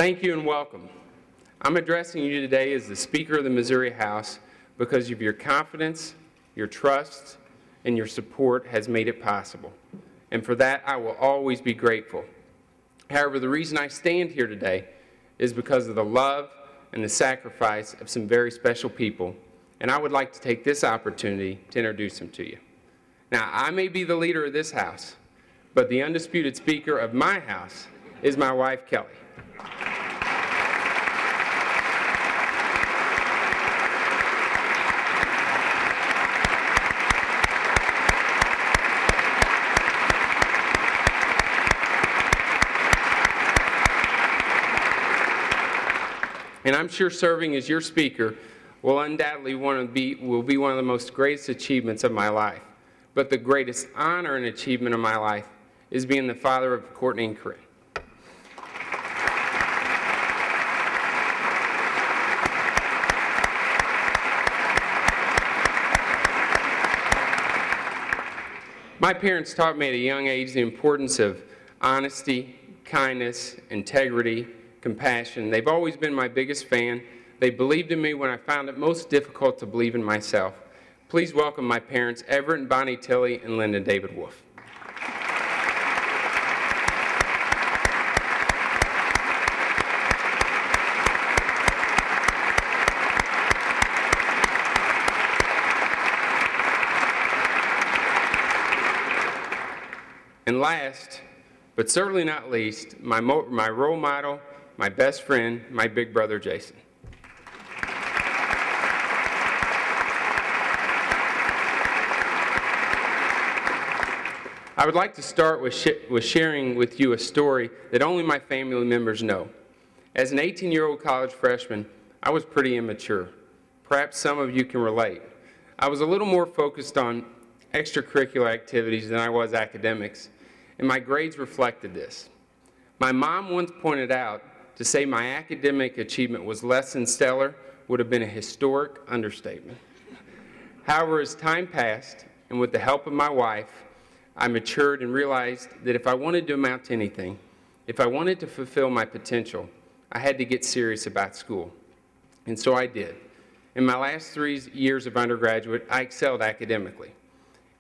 Thank you and welcome. I'm addressing you today as the Speaker of the Missouri House because of your confidence, your trust, and your support has made it possible. And for that, I will always be grateful. However, the reason I stand here today is because of the love and the sacrifice of some very special people, and I would like to take this opportunity to introduce them to you. Now, I may be the leader of this House, but the undisputed Speaker of my House is my wife, Kelly. And I'm sure serving as your Speaker will undoubtedly be one of the most greatest achievements of my life. But the greatest honor and achievement of my life is being the father of Courtney and Corinne. My parents taught me at a young age the importance of honesty, kindness, integrity, compassion. They've always been my biggest fan. They believed in me when I found it most difficult to believe in myself. Please welcome my parents, Everett and Bonnie Tilley, and Linda and David Wolf. And last, but certainly not least, my role model, my best friend, my big brother, Jason. I would like to start with sharing with you a story that only my family members know. As an 18-year-old college freshman, I was pretty immature. Perhaps some of you can relate. I was a little more focused on extracurricular activities than I was academics, and my grades reflected this. My mom once pointed out to say my academic achievement was less than stellar would have been a historic understatement. However, as time passed, and with the help of my wife, I matured and realized that if I wanted to amount to anything, if I wanted to fulfill my potential, I had to get serious about school. And so I did. In my last 3 years of undergraduate, I excelled academically.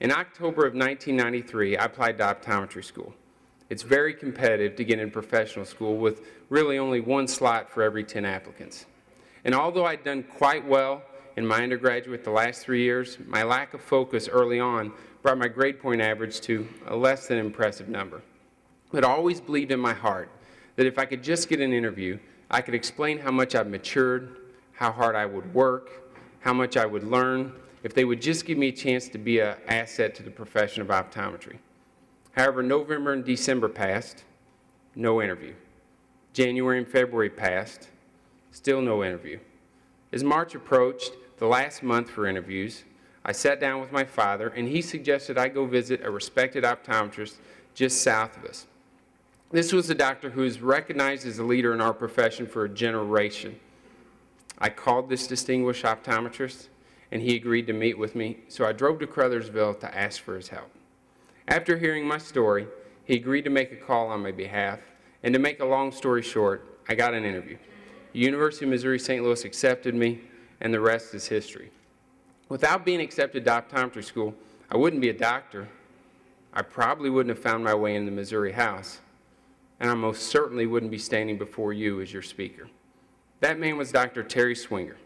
In October of 1993, I applied to optometry school. It's very competitive to get in professional school with really only 1 slot for every 10 applicants. And although I'd done quite well in my undergraduate the last 3 years, my lack of focus early on brought my grade point average to a less than impressive number. But I always believed in my heart that if I could just get an interview, I could explain how much I've matured, how hard I would work, how much I would learn, if they would just give me a chance to be an asset to the profession of optometry. However, November and December passed, no interview. January and February passed, still no interview. As March approached, the last month for interviews, I sat down with my father, and he suggested I go visit a respected optometrist just south of us. This was a doctor who is recognized as a leader in our profession for a generation. I called this distinguished optometrist, and he agreed to meet with me, so I drove to Crothersville to ask for his help. After hearing my story, he agreed to make a call on my behalf, and to make a long story short, I got an interview. University of Missouri St. Louis accepted me, and the rest is history. Without being accepted to optometry school, I wouldn't be a doctor. I probably wouldn't have found my way in the Missouri House, and I most certainly wouldn't be standing before you as your speaker. That man was Dr. Terry Swinger.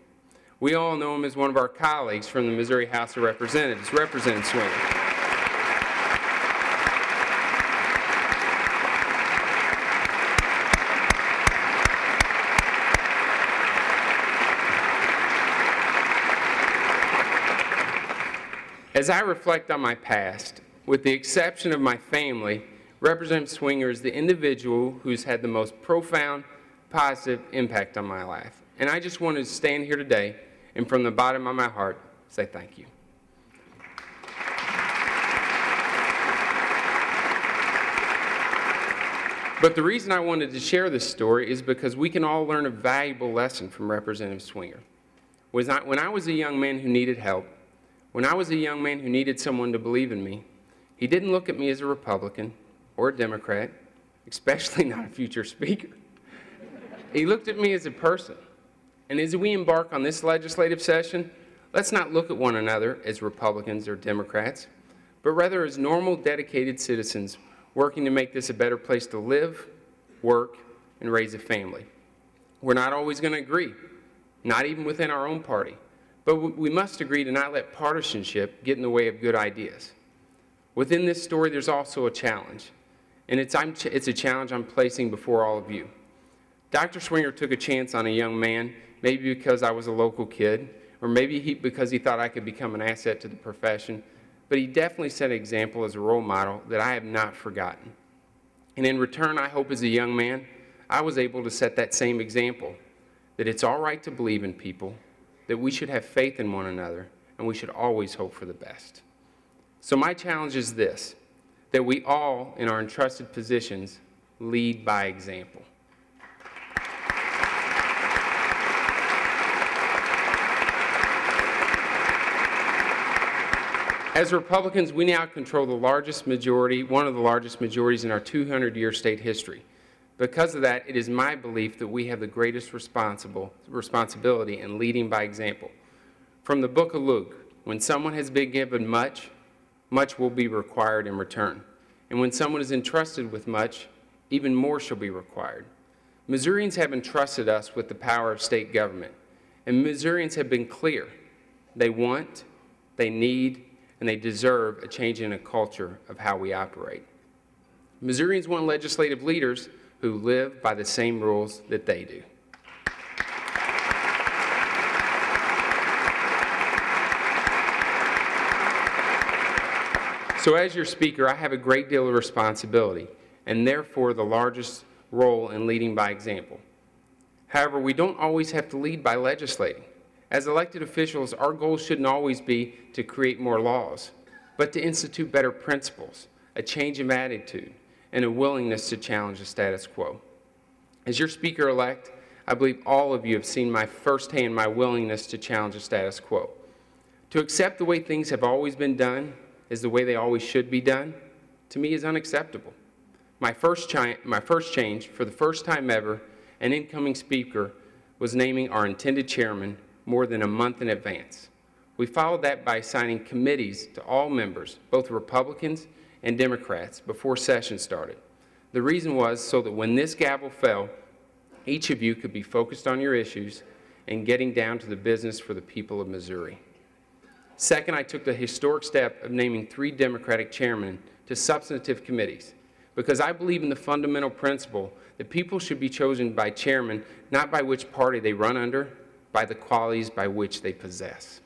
We all know him as one of our colleagues from the Missouri House of Representatives, Representative Swinger. As I reflect on my past, with the exception of my family, Representative Swinger is the individual who's had the most profound, positive impact on my life. And I just wanted to stand here today and from the bottom of my heart say thank you. But the reason I wanted to share this story is because we can all learn a valuable lesson from Representative Swinger. When I was a young man who needed help, when I was a young man who needed someone to believe in me, he didn't look at me as a Republican or a Democrat, especially not a future speaker. He looked at me as a person. And as we embark on this legislative session, let's not look at one another as Republicans or Democrats, but rather as normal, dedicated citizens working to make this a better place to live, work, and raise a family. We're not always going to agree, not even within our own party, but we must agree to not let partisanship get in the way of good ideas. Within this story, there's also a challenge, and it's a challenge I'm placing before all of you. Dr. Swinger took a chance on a young man, maybe because I was a local kid, or maybe because he thought I could become an asset to the profession, but he definitely set an example as a role model that I have not forgotten. And in return, I hope as a young man, I was able to set that same example, that it's all right to believe in people, that we should have faith in one another, and we should always hope for the best. So my challenge is this, that we all, in our entrusted positions, lead by example. As Republicans, we now control the largest majority, one of the largest majorities in our 200-year state history. Because of that, it is my belief that we have the greatest responsibility in leading by example. From the book of Luke, when someone has been given much, much will be required in return. And when someone is entrusted with much, even more shall be required. Missourians have entrusted us with the power of state government. And Missourians have been clear. They want, they need, and they deserve a change in a culture of how we operate. Missourians want legislative leaders who live by the same rules that they do. So as your speaker, I have a great deal of responsibility, and therefore the largest role in leading by example. However, we don't always have to lead by legislating. As elected officials, our goal shouldn't always be to create more laws, but to institute better principles, a change of attitude, and a willingness to challenge the status quo. As your speaker-elect, I believe all of you have seen firsthand my willingness to challenge the status quo. To accept the way things have always been done as the way they always should be done, to me is unacceptable. My first change, for the first time ever, an incoming speaker was naming our intended chairman more than a month in advance. We followed that by assigning committees to all members, both Republicans and Democrats, before session started. The reason was so that when this gavel fell, each of you could be focused on your issues and getting down to the business for the people of Missouri. Second, I took the historic step of naming 3 Democratic chairmen to substantive committees, because I believe in the fundamental principle that people should be chosen by chairmen, not by which party they run under, by the qualities by which they possess.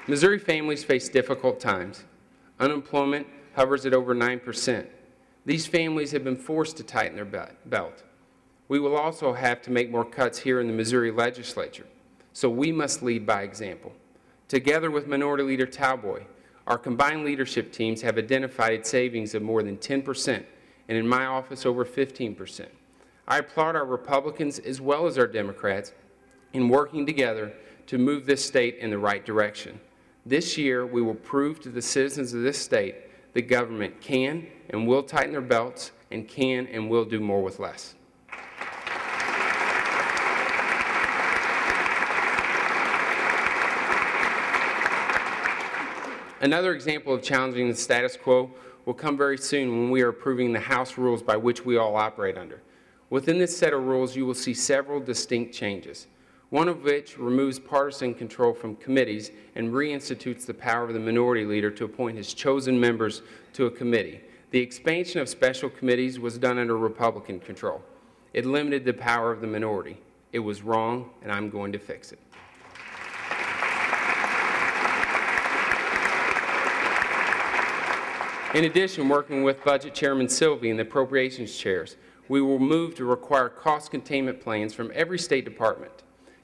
Missouri families face difficult times. Unemployment hovers at over 9%. These families have been forced to tighten their belt. We will also have to make more cuts here in the Missouri legislature, so we must lead by example. Together with Minority Leader Talboy, our combined leadership teams have identified savings of more than 10%, and in my office over 15%. I applaud our Republicans as well as our Democrats in working together to move this state in the right direction. This year, we will prove to the citizens of this state that government can and will tighten their belts and can and will do more with less. Another example of challenging the status quo will come very soon when we are approving the House rules by which we all operate under. Within this set of rules, you will see several distinct changes, one of which removes partisan control from committees and reinstitutes the power of the minority leader to appoint his chosen members to a committee. The expansion of special committees was done under Republican control. It limited the power of the minority. It was wrong, and I'm going to fix it. In addition, working with Budget Chairman Sylvie and the Appropriations Chairs, we will move to require cost containment plans from every state department.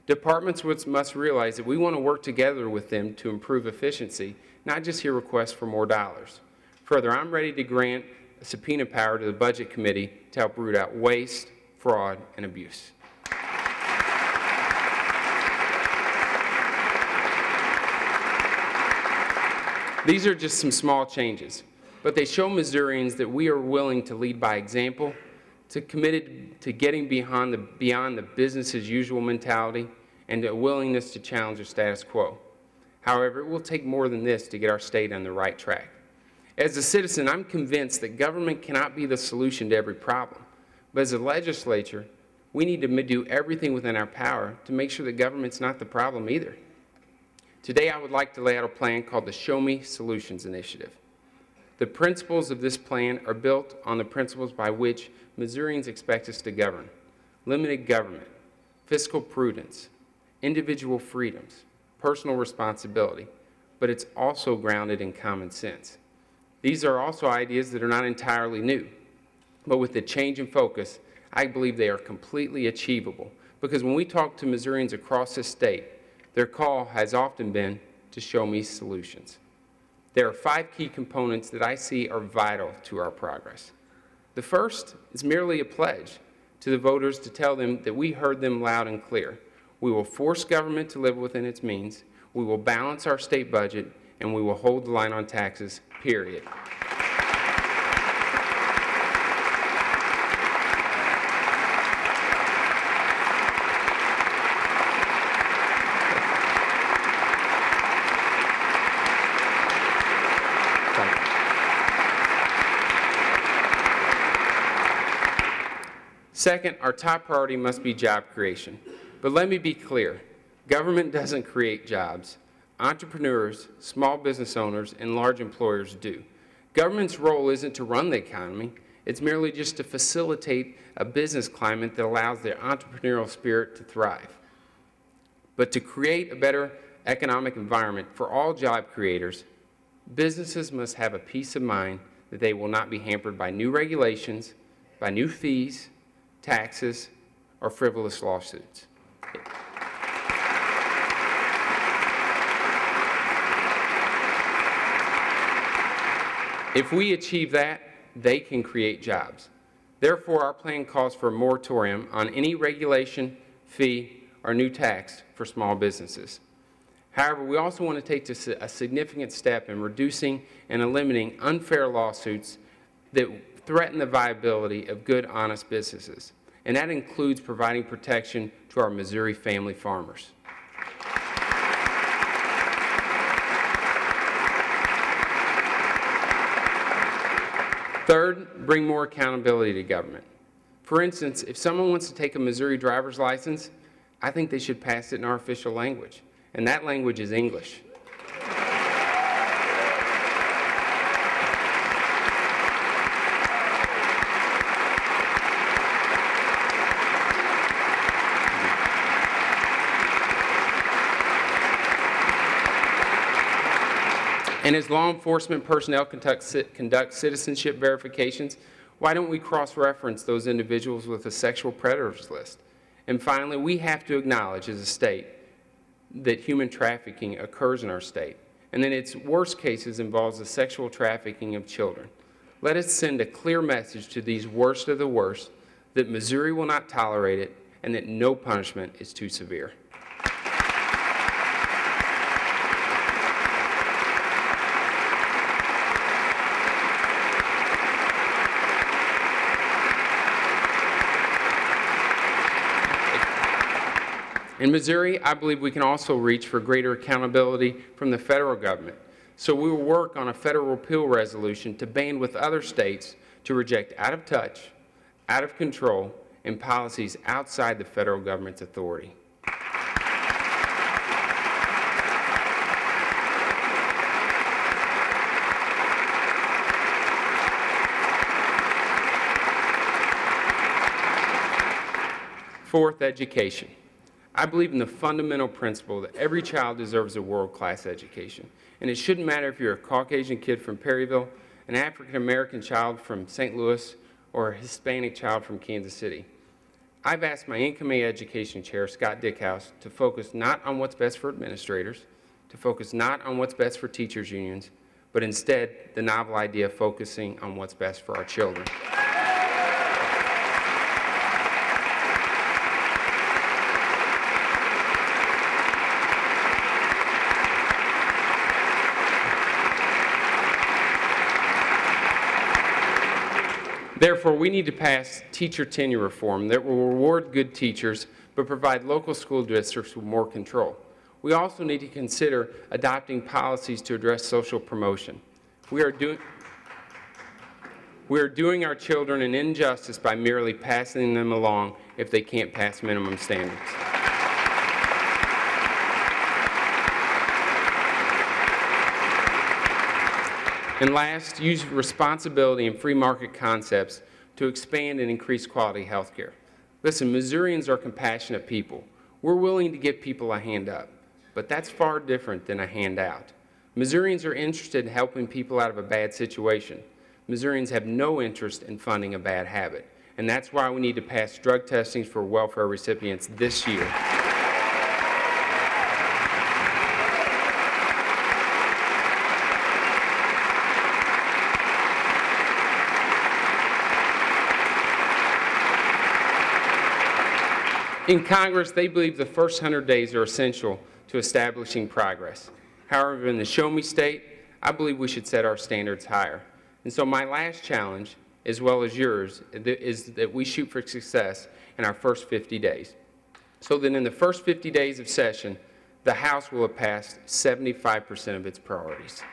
Departments must realize that we want to work together with them to improve efficiency, not just hear requests for more dollars. Further, I'm ready to grant a subpoena power to the Budget Committee to help root out waste, fraud, and abuse. These are just some small changes, but they show Missourians that we are willing to lead by example, committed to getting beyond the business as usual mentality, and a willingness to challenge the status quo. However, it will take more than this to get our state on the right track. As a citizen, I'm convinced that government cannot be the solution to every problem, but as a legislature, we need to do everything within our power to make sure that government's not the problem either. Today, I would like to lay out a plan called the Show Me Solutions Initiative. The principles of this plan are built on the principles by which Missourians expect us to govern: limited government, fiscal prudence, individual freedoms, personal responsibility, but it's also grounded in common sense. These are also ideas that are not entirely new, but with the change in focus, I believe they are completely achievable, because when we talk to Missourians across this state, their call has often been to show me solutions. There are 5 key components that I see are vital to our progress. The first is merely a pledge to the voters to tell them that we heard them loud and clear. We will force government to live within its means, we will balance our state budget, and we will hold the line on taxes, period. Second, our top priority must be job creation. But let me be clear, government doesn't create jobs. Entrepreneurs, small business owners, and large employers do. Government's role isn't to run the economy, it's merely just to facilitate a business climate that allows the entrepreneurial spirit to thrive. But to create a better economic environment for all job creators, businesses must have a peace of mind that they will not be hampered by new regulations, by new fees, taxes, or frivolous lawsuits. If we achieve that, they can create jobs. Therefore, our plan calls for a moratorium on any regulation, fee, or new tax for small businesses. However, we also want to take a significant step in reducing and eliminating unfair lawsuits that threaten the viability of good, honest businesses, and that includes providing protection to our Missouri family farmers. Third, bring more accountability to government. For instance, if someone wants to take a Missouri driver's license, I think they should pass it in our official language, and that language is English. And as law enforcement personnel conduct citizenship verifications, why don't we cross-reference those individuals with a sexual predators list? And finally, we have to acknowledge as a state that human trafficking occurs in our state, and in its worst cases involves the sexual trafficking of children. Let us send a clear message to these worst of the worst that Missouri will not tolerate it and that no punishment is too severe. In Missouri, I believe we can also reach for greater accountability from the federal government. So we will work on a federal repeal resolution to band with other states to reject out of touch, out of control, and policies outside the federal government's authority. Fourth, education. I believe in the fundamental principle that every child deserves a world-class education. And it shouldn't matter if you're a Caucasian kid from Perryville, an African-American child from St. Louis, or a Hispanic child from Kansas City. I've asked my incoming education chair, Scott Dickhouse, to focus not on what's best for administrators, to focus not on what's best for teachers' unions, but instead the novel idea of focusing on what's best for our children. Therefore, we need to pass teacher tenure reform that will reward good teachers but provide local school districts with more control. We also need to consider adopting policies to address social promotion. We are doing our children an injustice by merely passing them along if they can't pass minimum standards. And last, use responsibility and free market concepts to expand and increase quality health care. Listen, Missourians are compassionate people. We're willing to give people a hand up, but that's far different than a handout. Missourians are interested in helping people out of a bad situation. Missourians have no interest in funding a bad habit, and that's why we need to pass drug testing for welfare recipients this year. In Congress, they believe the first 100 days are essential to establishing progress. However, in the Show Me State, I believe we should set our standards higher. And so my last challenge, as well as yours, is that we shoot for success in our first 50 days. So that in the first 50 days of session, the House will have passed 75% of its priorities.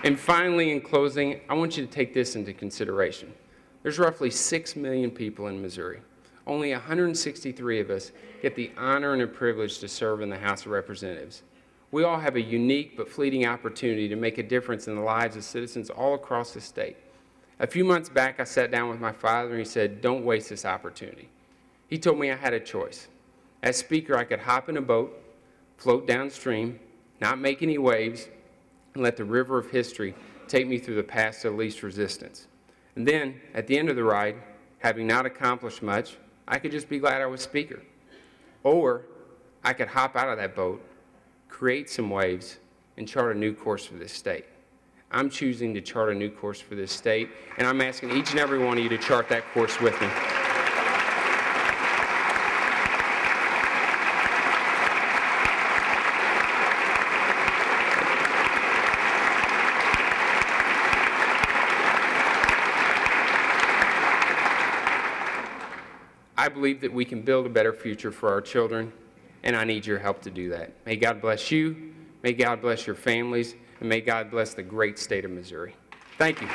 And finally, in closing, I want you to take this into consideration. There's roughly 6 million people in Missouri. Only 163 of us get the honor and the privilege to serve in the House of Representatives. We all have a unique but fleeting opportunity to make a difference in the lives of citizens all across the state. A few months back, I sat down with my father and he said, "Don't waste this opportunity." He told me I had a choice. As Speaker, I could hop in a boat, float downstream, not make any waves, and let the river of history take me through the paths of least resistance. And then, at the end of the ride, having not accomplished much, I could just be glad I was Speaker. Or I could hop out of that boat, create some waves, and chart a new course for this state. I'm choosing to chart a new course for this state, and I'm asking each and every one of you to chart that course with me. I believe that we can build a better future for our children, and I need your help to do that. May God bless you, may God bless your families, and may God bless the great state of Missouri. Thank you.